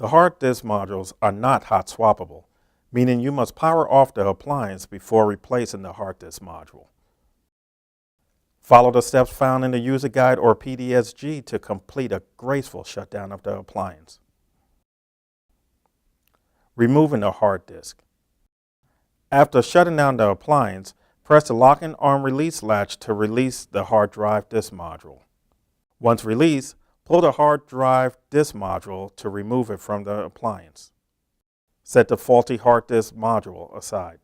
The hard disk modules are not hot swappable, meaning you must power off the appliance before replacing the hard disk module. Follow the steps found in the user guide or PDSG to complete a graceful shutdown of the appliance. Removing the hard disk. After shutting down the appliance, press the lock and arm release latch to release the hard drive disk module. Once released, pull the hard drive disk module to remove it from the appliance. Set the faulty hard disk module aside.